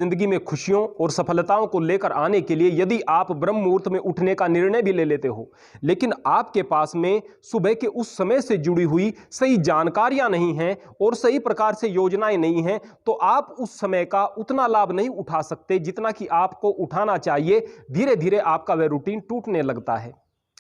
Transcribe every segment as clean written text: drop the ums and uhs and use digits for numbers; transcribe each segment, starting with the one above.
जिंदगी में खुशियों और सफलताओं को लेकर आने के लिए यदि आप ब्रह्म मुहूर्त में उठने का निर्णय भी ले लेते हो, लेकिन आपके पास में सुबह के उस समय से जुड़ी हुई सही जानकारियां नहीं हैं और सही प्रकार से योजनाएं नहीं हैं, तो आप उस समय का उतना लाभ नहीं उठा सकते जितना कि आपको उठाना चाहिए। धीरे धीरे आपका वह रूटीन टूटने लगता है।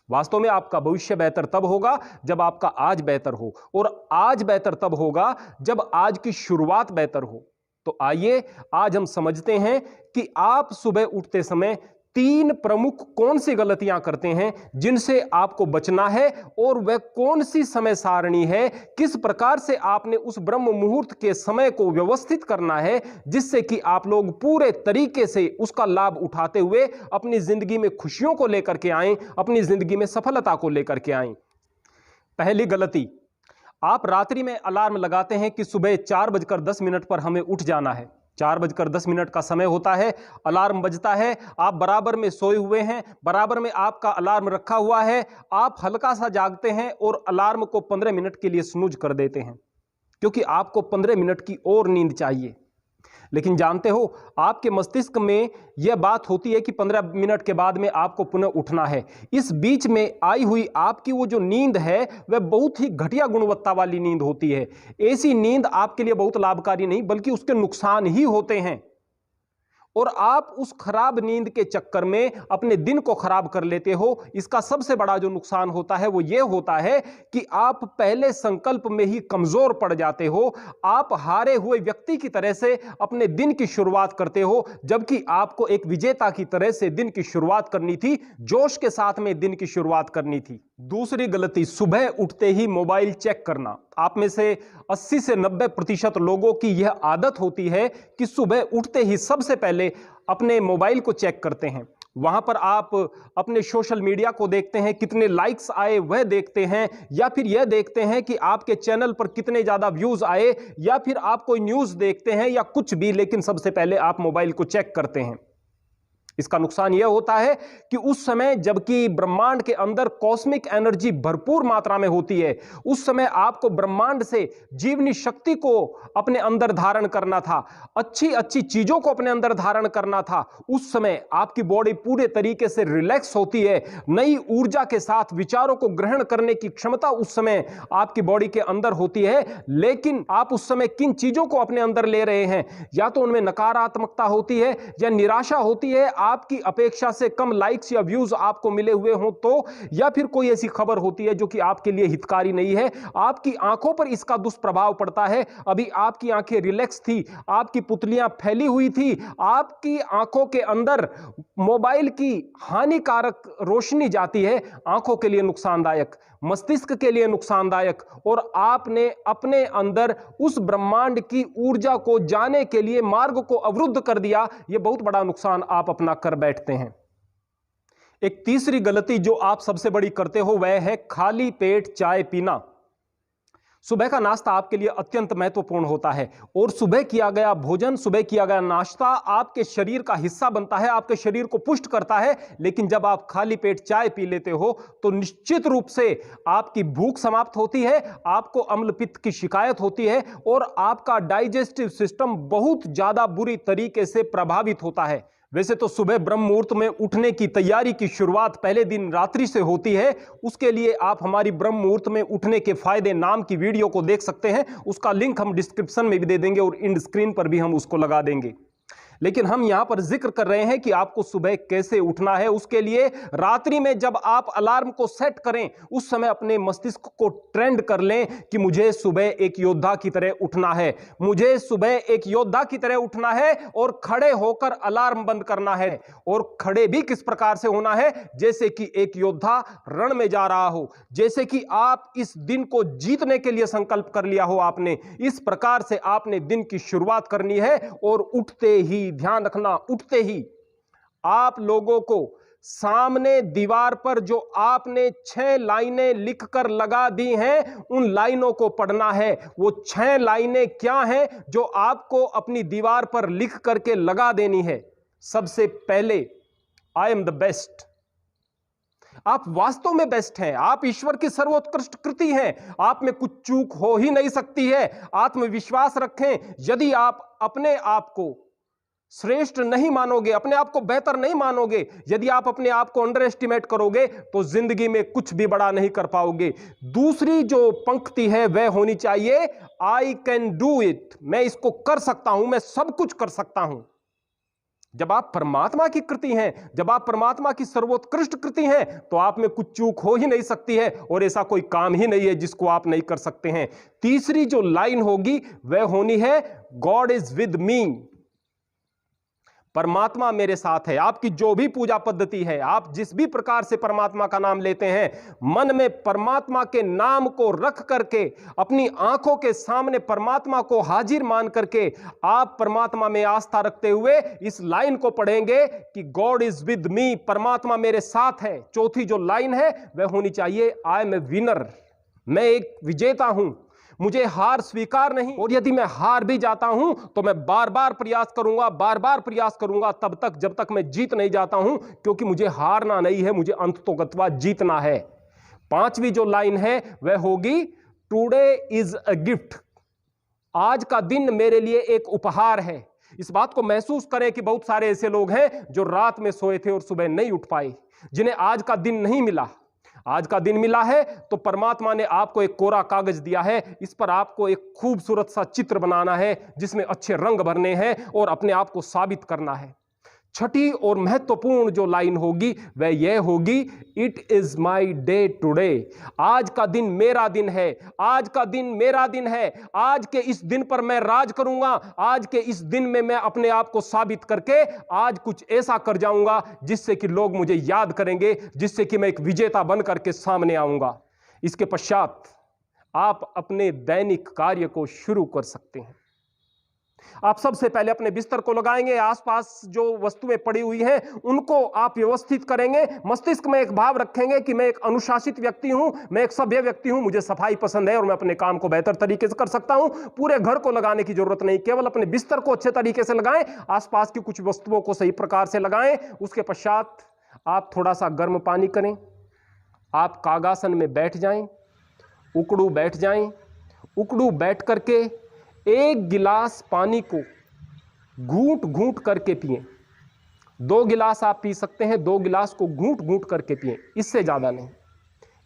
वास्तव में आपका भविष्य बेहतर तब होगा जब आपका आज बेहतर हो, और आज बेहतर तब होगा जब आज की शुरुआत बेहतर हो। तो आइए आज हम समझते हैं कि आप सुबह उठते समय 3 प्रमुख कौन सी गलतियां करते हैं जिनसे आपको बचना है, और वह कौन सी समय सारणी है, किस प्रकार से आपने उस ब्रह्म मुहूर्त के समय को व्यवस्थित करना है जिससे कि आप लोग पूरे तरीके से उसका लाभ उठाते हुए अपनी जिंदगी में खुशियों को लेकर के आएं, अपनी जिंदगी में सफलता को लेकर के आएं। पहली गलती, आप रात्रि में अलार्म लगाते हैं कि सुबह 4:10 पर हमें उठ जाना है। 4:10 का समय होता है, अलार्म बजता है, आप बराबर में सोए हुए हैं, बराबर में आपका अलार्म रखा हुआ है, आप हल्का सा जागते हैं और अलार्म को 15 मिनट के लिए स्नूज कर देते हैं क्योंकि आपको 15 मिनट की और नींद चाहिए। लेकिन जानते हो, आपके मस्तिष्क में यह बात होती है कि 15 मिनट के बाद में आपको पुनः उठना है। इस बीच में आई हुई आपकी वो जो नींद है वह बहुत ही घटिया गुणवत्ता वाली नींद होती है। ऐसी नींद आपके लिए बहुत लाभकारी नहीं बल्कि उसके नुकसान ही होते हैं, और आप उस खराब नींद के चक्कर में अपने दिन को खराब कर लेते हो। इसका सबसे बड़ा जो नुकसान होता है वो ये होता है कि आप पहले संकल्प में ही कमजोर पड़ जाते हो। आप हारे हुए व्यक्ति की तरह से अपने दिन की शुरुआत करते हो, जबकि आपको एक विजेता की तरह से दिन की शुरुआत करनी थी, जोश के साथ में दिन की शुरुआत करनी थी। दूसरी गलती, सुबह उठते ही मोबाइल चेक करना। आप में से 80 से 90% लोगों की यह आदत होती है कि सुबह उठते ही सबसे पहले अपने मोबाइल को चेक करते हैं। वहां पर आप अपने सोशल मीडिया को देखते हैं, कितने लाइक्स आए वह देखते हैं, या फिर यह देखते हैं कि आपके चैनल पर कितने ज्यादा व्यूज आए, या फिर आप कोई न्यूज देखते हैं या कुछ भी, लेकिन सबसे पहले आप मोबाइल को चेक करते हैं। इसका नुकसान यह होता है कि उस समय जबकि ब्रह्मांड के अंदर कॉस्मिक एनर्जी भरपूर मात्रा में होती है, उस समय आपको ब्रह्मांड से जीवनी शक्ति को अपने अंदर धारण करना था, अच्छी अच्छी चीजों को अपने अंदर धारण करना था। उस समय आपकी बॉडी पूरे तरीके से रिलैक्स होती है, नई ऊर्जा के साथ विचारों को ग्रहण करने की क्षमता उस समय आपकी बॉडी के अंदर होती है। लेकिन आप उस समय किन चीजों को अपने अंदर ले रहे हैं, या तो उनमें नकारात्मकता होती है या निराशा होती है, आपकी अपेक्षा से कम लाइक्स या व्यूज आपको मिले हुए हों तो, या फिर कोई ऐसी खबर होती है जो कि आपके लिए हितकारी नहीं है। आपकी आंखों पर इसका दुष्प्रभाव पड़ता है। अभी आपकी आंखें रिलैक्स थी, आपकी पुतलियां फैली हुई थी, आपकी आंखों के अंदर मोबाइल की हानिकारक रोशनी जाती है, आंखों के लिए नुकसानदायक, मस्तिष्क के लिए नुकसानदायक, और आपने अपने अंदर उस ब्रह्मांड की ऊर्जा को जाने के लिए मार्ग को अवरुद्ध कर दिया। यह बहुत बड़ा नुकसान आप अपना कर बैठते हैं। एक तीसरी गलती जो आप सबसे बड़ी करते हो वह है खाली पेट चाय पीना। सुबह का नाश्ता आपके लिए अत्यंत महत्वपूर्ण होता है, और सुबह किया गया भोजन, सुबह किया गया नाश्ता आपके शरीर का हिस्सा बनता है, आपके शरीर को पुष्ट करता है। लेकिन जब आप खाली पेट चाय पी लेते हो तो निश्चित रूप से आपकी भूख समाप्त होती है, आपको अम्ल पित्त की शिकायत होती है, और आपका डाइजेस्टिव सिस्टम बहुत ज्यादा बुरी तरीके से प्रभावित होता है। वैसे तो सुबह ब्रह्म मुहूर्त में उठने की तैयारी की शुरुआत पहले दिन रात्रि से होती है। उसके लिए आप हमारी ब्रह्म मुहूर्त में उठने के फायदे नाम की वीडियो को देख सकते हैं, उसका लिंक हम डिस्क्रिप्शन में भी दे देंगे और इंड स्क्रीन पर भी हम उसको लगा देंगे। लेकिन हम यहां पर जिक्र कर रहे हैं कि आपको सुबह कैसे उठना है। उसके लिए रात्रि में जब आप अलार्म को सेट करें उस समय अपने मस्तिष्क को ट्रेंड कर लें कि मुझे सुबह एक योद्धा की तरह उठना है, मुझे सुबह एक योद्धा की तरह उठना है, और खड़े होकर अलार्म बंद करना है। और खड़े भी किस प्रकार से होना है, जैसे कि एक योद्धा रण में जा रहा हो, जैसे कि आप इस दिन को जीतने के लिए संकल्प कर लिया हो आपने। इस प्रकार से आपने दिन की शुरुआत करनी है, और उठते ही ध्यान रखना, उठते ही आप लोगों को सामने दीवार पर जो आपने 6 लाइनें लिखकर लगा दी हैं उन लाइनों को पढ़ना है। वो 6 लाइनें क्या हैं जो आपको अपनी दीवार पर लिख करके लगा देनी है। सबसे पहले, आई एम द बेस्ट। आप वास्तव में बेस्ट हैं, आप ईश्वर की सर्वोत्कृष्ट कृति हैं, आप में कुछ चूक हो ही नहीं सकती है। आत्मविश्वास रखें। यदि आप अपने आप को श्रेष्ठ नहीं मानोगे, अपने आप को बेहतर नहीं मानोगे, यदि आप अपने आप को अंडर एस्टिमेट करोगे तो जिंदगी में कुछ भी बड़ा नहीं कर पाओगे। दूसरी जो पंक्ति है वह होनी चाहिए आई कैन डू इट, मैं इसको कर सकता हूं, मैं सब कुछ कर सकता हूं। जब आप परमात्मा की कृति हैं, जब आप परमात्मा की सर्वोत्कृष्ट कृति हैं, तो आप में कुछ चूक हो ही नहीं सकती है और ऐसा कोई काम ही नहीं है जिसको आप नहीं कर सकते हैं। तीसरी जो लाइन होगी वह होनी है गॉड इज विद मी, परमात्मा मेरे साथ है। आपकी जो भी पूजा पद्धति है, आप जिस भी प्रकार से परमात्मा का नाम लेते हैं, मन में परमात्मा के नाम को रख करके, अपनी आंखों के सामने परमात्मा को हाजिर मान करके आप परमात्मा में आस्था रखते हुए इस लाइन को पढ़ेंगे कि गॉड इज विद मी, परमात्मा मेरे साथ है। चौथी जो लाइन है वह होनी चाहिए आई एम ए विनर, मैं एक विजेता हूं, मुझे हार स्वीकार नहीं, और यदि मैं हार भी जाता हूं तो मैं बार बार प्रयास करूंगा, बार बार प्रयास करूंगा तब तक जब तक मैं जीत नहीं जाता हूं, क्योंकि मुझे हारना नहीं है, मुझे अंततोगत्वा जीतना है। पांचवी जो लाइन है वह होगी टुडे इज अ गिफ्ट, आज का दिन मेरे लिए एक उपहार है। इस बात को महसूस करें कि बहुत सारे ऐसे लोग हैं जो रात में सोए थे और सुबह नहीं उठ पाए, जिन्हें आज का दिन नहीं मिला। आज का दिन मिला है तो परमात्मा ने आपको एक कोरा कागज दिया है, इस पर आपको एक खूबसूरत सा चित्र बनाना है जिसमें अच्छे रंग भरने हैं और अपने आप को साबित करना है। छठी और महत्वपूर्ण जो लाइन होगी वह यह होगी it is my day today, आज का दिन मेरा दिन है, आज का दिन मेरा दिन है, आज के इस दिन पर मैं राज करूंगा, आज के इस दिन में मैं अपने आप को साबित करके आज कुछ ऐसा कर जाऊंगा जिससे कि लोग मुझे याद करेंगे, जिससे कि मैं एक विजेता बन करके सामने आऊंगा। इसके पश्चात आप अपने दैनिक कार्य को शुरू कर सकते हैं। आप सबसे पहले अपने बिस्तर को लगाएंगे, आसपास जो वस्तुएं पड़ी हुई हैं उनको आप व्यवस्थित करेंगे, मस्तिष्क में एक भाव रखेंगे कि मैं एक अनुशासित व्यक्ति हूं, मैं एक सभ्य व्यक्ति हूं, मुझे सफाई पसंद है और मैं अपने काम को बेहतर तरीके से कर सकता हूं। पूरे घर को लगाने की जरूरत नहीं, केवल अपने बिस्तर को अच्छे तरीके से लगाएं, आसपास की कुछ वस्तुओं को सही प्रकार से लगाएं। उसके पश्चात आप थोड़ा सा गर्म पानी करें, आप कागासन में बैठ जाएं, उकड़ू बैठ जाएं, उकड़ू बैठ करके एक गिलास पानी को घूंट घूंट करके पिएं। 2 गिलास आप पी सकते हैं, 2 गिलास को घूंट घूंट करके पिएं, इससे ज़्यादा नहीं।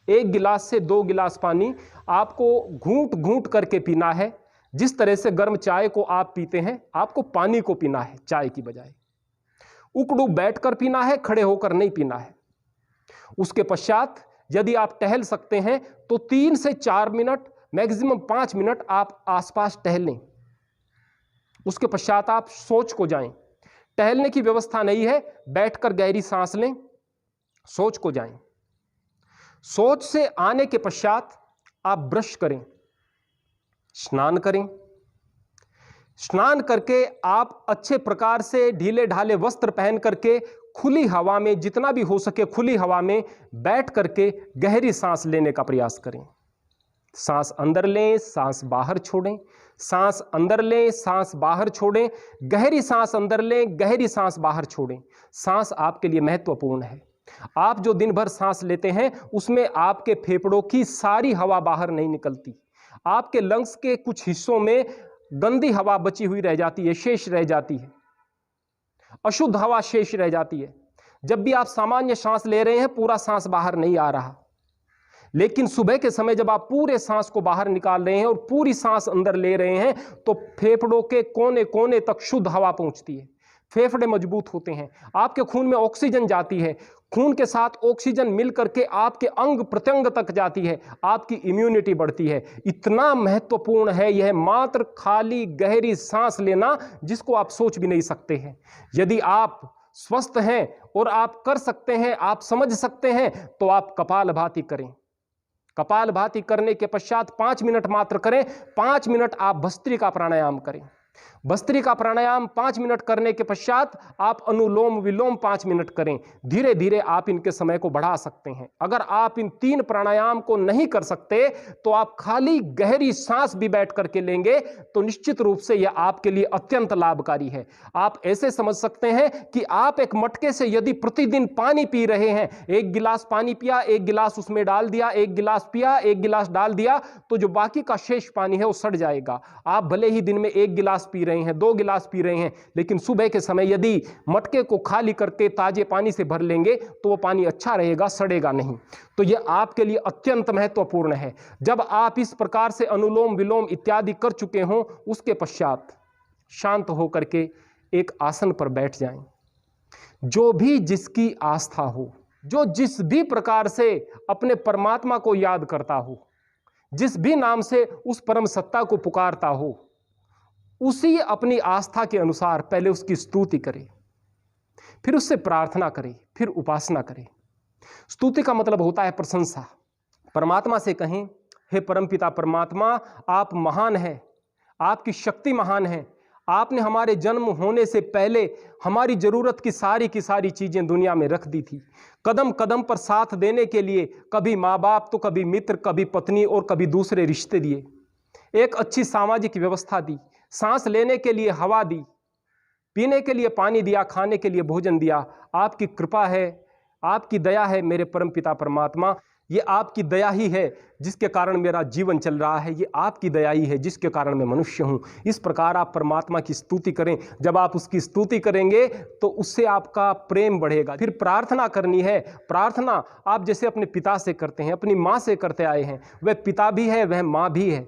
1 गिलास से 2 गिलास पानी आपको घूंट घूंट करके पीना है। जिस तरह से गर्म चाय को आप पीते हैं, आपको पानी को पीना है चाय की बजाय। उकड़ू बैठकर पीना है, खड़े होकर नहीं पीना है। उसके पश्चात यदि आप टहल सकते हैं तो 3 से 4 मिनट, मैक्सिमम 5 मिनट आप आसपास टहलें। उसके पश्चात आप सोच को जाएं। टहलने की व्यवस्था नहीं है, बैठकर गहरी सांस लें, सोच को जाएं। सोच से आने के पश्चात आप ब्रश करें, स्नान करें। स्नान करके आप अच्छे प्रकार से ढीले ढाले वस्त्र पहन करके खुली हवा में, जितना भी हो सके खुली हवा में बैठ करके गहरी सांस लेने का प्रयास करें। सांस अंदर लें, सांस बाहर छोड़ें, सांस अंदर लें, सांस बाहर छोड़ें, गहरी सांस अंदर लें, गहरी सांस बाहर छोड़ें। सांस आपके लिए महत्वपूर्ण है। आप जो दिन भर सांस लेते हैं उसमें आपके फेफड़ों की सारी हवा बाहर नहीं निकलती, आपके लंग्स के कुछ हिस्सों में गंदी हवा बची हुई रह जाती है, शेष रह जाती है, अशुद्ध हवा शेष रह जाती है। जब भी आप सामान्य सांस ले रहे हैं पूरा सांस बाहर नहीं आ रहा, लेकिन सुबह के समय जब आप पूरे सांस को बाहर निकाल रहे हैं और पूरी सांस अंदर ले रहे हैं तो फेफड़ों के कोने कोने तक शुद्ध हवा पहुंचती है, फेफड़े मजबूत होते हैं, आपके खून में ऑक्सीजन जाती है, खून के साथ ऑक्सीजन मिल करके आपके अंग प्रत्यंग तक जाती है, आपकी इम्यूनिटी बढ़ती है। इतना महत्वपूर्ण है यह मात्र खाली गहरी सांस लेना, जिसको आप सोच भी नहीं सकते हैं। यदि आप स्वस्थ हैं और आप कर सकते हैं, आप समझ सकते हैं, तो आप कपालभाति करें। कपालभाति करने के पश्चात 5 मिनट मात्र करें। 5 मिनट आप भस्त्रिका प्राणायाम करें। भस्त्रिका प्राणायाम 5 मिनट करने के पश्चात आप अनुलोम विलोम 5 मिनट करें। धीरे धीरे आप इनके समय को बढ़ा सकते हैं। अगर आप इन 3 प्राणायाम को नहीं कर सकते तो आप खाली गहरी सांस भी बैठ करके लेंगे तो निश्चित रूप से यह आपके लिए अत्यंत लाभकारी है। आप ऐसे समझ सकते हैं कि आप एक मटके से यदि प्रतिदिन पानी पी रहे हैं, 1 गिलास पानी पिया, 1 गिलास उसमें डाल दिया, 1 गिलास पिया, 1 गिलास डाल दिया, तो जो बाकी का शेष पानी है वो सड़ जाएगा। आप भले ही दिन में 1 गिलास गिलास पी रहे हैं, 2 गिलास पी रहे हैं, लेकिन सुबह के समय यदि मटके को खाली करके ताजे पानी से भर लेंगे तो वो पानी अच्छा रहेगा, सड़ेगा नहीं। तो ये आपके लिए अत्यंत महत्वपूर्ण है। जब आप इस प्रकार से अनुलोम विलोम इत्यादि कर चुके हों, उसके पश्चात शांत होकर के एक आसन पर बैठ जाएं। जो भी जिसकी आस्था हो, जो जिस भी प्रकार से अपने परमात्मा को याद करता हो, जिस भी नाम से उस परम सत्ता को पुकारता हो, उसी अपनी आस्था के अनुसार पहले उसकी स्तुति करे, फिर उससे प्रार्थना करे, फिर उपासना करे। स्तुति का मतलब होता है प्रशंसा। परमात्मा से कहें, हे परमपिता परमात्मा, आप महान हैं, आपकी शक्ति महान है। आपने हमारे जन्म होने से पहले हमारी जरूरत की सारी चीजें दुनिया में रख दी थी। कदम कदम पर साथ देने के लिए कभी माँ बाप तो कभी मित्र, कभी पत्नी और कभी दूसरे रिश्ते दिए। एक अच्छी सामाजिक व्यवस्था दी, सांस लेने के लिए हवा दी, पीने के लिए पानी दिया, खाने के लिए भोजन दिया। आपकी कृपा है, आपकी दया है मेरे परमपिता परमात्मा। ये आपकी दया ही है जिसके कारण मेरा जीवन चल रहा है, ये आपकी दया ही है जिसके कारण मैं मनुष्य हूँ। इस प्रकार आप परमात्मा की स्तुति करें। जब आप उसकी स्तुति करेंगे तो उससे आपका प्रेम बढ़ेगा। फिर प्रार्थना करनी है। प्रार्थना आप जैसे अपने पिता से करते हैं, अपनी माँ से करते आए हैं, वह पिता भी है, वह माँ भी है।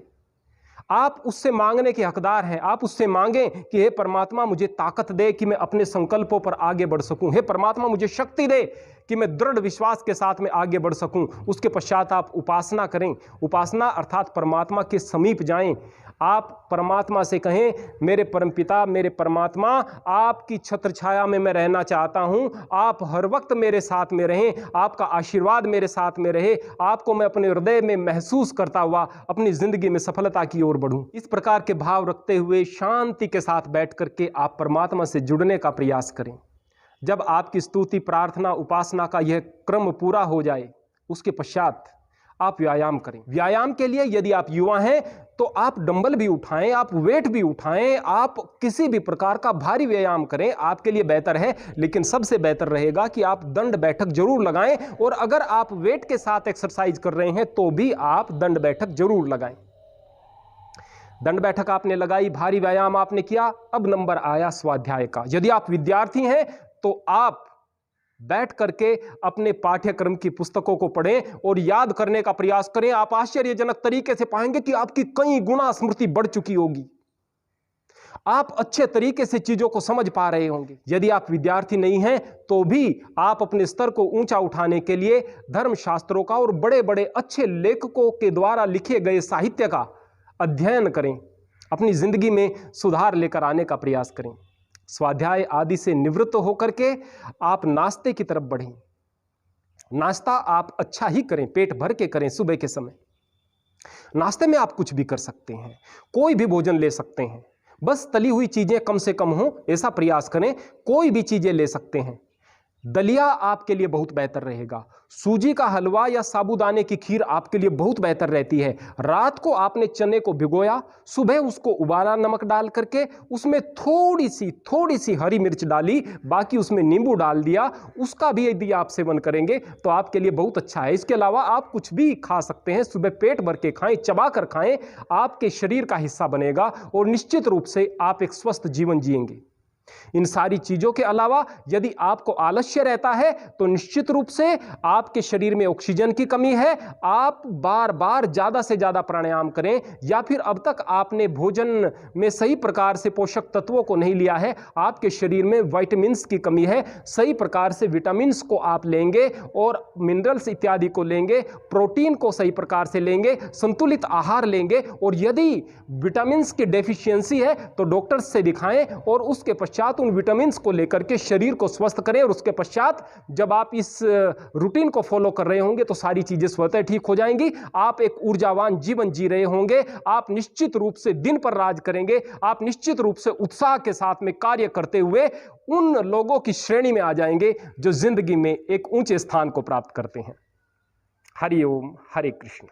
आप उससे मांगने के हकदार हैं। आप उससे मांगें कि हे परमात्मा मुझे ताकत दे कि मैं अपने संकल्पों पर आगे बढ़ सकूं। हे परमात्मा मुझे शक्ति दे कि मैं दृढ़ विश्वास के साथ में आगे बढ़ सकूं। उसके पश्चात आप उपासना करें। उपासना अर्थात परमात्मा के समीप जाएं। आप परमात्मा से कहें, मेरे परमपिता, मेरे परमात्मा, आपकी छत्र छाया में मैं रहना चाहता हूं। आप हर वक्त मेरे साथ में रहें, आपका आशीर्वाद मेरे साथ में रहे। आपको मैं अपने हृदय में महसूस करता हुआ अपनी जिंदगी में सफलता की ओर बढ़ूं। इस प्रकार के भाव रखते हुए शांति के साथ बैठ करके आप परमात्मा से जुड़ने का प्रयास करें। जब आपकी स्तुति, प्रार्थना, उपासना का यह क्रम पूरा हो जाए, उसके पश्चात आप व्यायाम करें। व्यायाम के लिए यदि आप युवा हैं तो आप डंबल भी उठाएं, आप वेट भी उठाएं, आप किसी भी प्रकार का भारी व्यायाम करें, आपके लिए बेहतर है। लेकिन सबसे बेहतर रहेगा कि आप दंड बैठक जरूर लगाएं। और अगर आप वेट के साथ एक्सरसाइज कर रहे हैं तो भी आप दंड बैठक जरूर लगाएं। दंड बैठक आपने लगाई, भारी व्यायाम आपने किया, अब नंबर आया स्वाध्याय का। यदि आप विद्यार्थी हैं तो आप बैठ करके अपने पाठ्यक्रम की पुस्तकों को पढ़ें और याद करने का प्रयास करें। आप आश्चर्यजनक तरीके से पाएंगे कि आपकी कई गुना स्मृति बढ़ चुकी होगी। आप अच्छे तरीके से चीजों को समझ पा रहे होंगे। यदि आप विद्यार्थी नहीं हैं तो भी आप अपने स्तर को ऊंचा उठाने के लिए धर्मशास्त्रों का और बड़े बड़े अच्छे लेखकों के द्वारा लिखे गए साहित्य का अध्ययन करें। अपनी जिंदगी में सुधार लेकर आने का प्रयास करें। स्वाध्याय आदि से निवृत्त होकर के आप नाश्ते की तरफ बढ़ें। नाश्ता आप अच्छा ही करें, पेट भर के करें। सुबह के समय नाश्ते में आप कुछ भी कर सकते हैं, कोई भी भोजन ले सकते हैं, बस तली हुई चीजें कम से कम हो ऐसा प्रयास करें। कोई भी चीजें ले सकते हैं। दलिया आपके लिए बहुत बेहतर रहेगा। सूजी का हलवा या साबूदाने की खीर आपके लिए बहुत बेहतर रहती है। रात को आपने चने को भिगोया, सुबह उसको उबाला नमक डाल करके, उसमें थोड़ी सी हरी मिर्च डाली, बाकी उसमें नींबू डाल दिया। उसका भी यदि आप सेवन करेंगे तो आपके लिए बहुत अच्छा है। इसके अलावा आप कुछ भी खा सकते हैं। सुबह पेट भर के खाएं, चबा कर खाएं, आपके शरीर का हिस्सा बनेगा और निश्चित रूप से आप एक स्वस्थ जीवन जिएंगे। इन सारी चीजों के अलावा यदि आपको आलस्य रहता है तो निश्चित रूप से आपके शरीर में ऑक्सीजन की कमी है। आप बार बार ज्यादा से ज्यादा प्राणायाम करें, या फिर अब तक आपने भोजन में सही प्रकार से पोषक तत्वों को नहीं लिया है, आपके शरीर में विटामिन्स की कमी है। सही प्रकार से विटामिन्स को आप लेंगे और मिनरल्स इत्यादि को लेंगे, प्रोटीन को सही प्रकार से लेंगे, संतुलित आहार लेंगे। और यदि विटामिन्स की डेफिशिएंसी है तो डॉक्टर से दिखाएं और उसके पश्चात उन विटामिन्स को लेकर के शरीर को स्वस्थ करें। और उसके पश्चात जब आप इस रूटीन को फॉलो कर रहे होंगे तो सारी चीजें स्वतः ठीक हो जाएंगी। आप एक ऊर्जावान जीवन जी रहे होंगे। आप निश्चित रूप से दिन पर राज करेंगे। आप निश्चित रूप से उत्साह के साथ में कार्य करते हुए उन लोगों की श्रेणी में आ जाएंगे जो जिंदगी में एक ऊंचे स्थान को प्राप्त करते हैं। हरि ओम, हरे कृष्ण।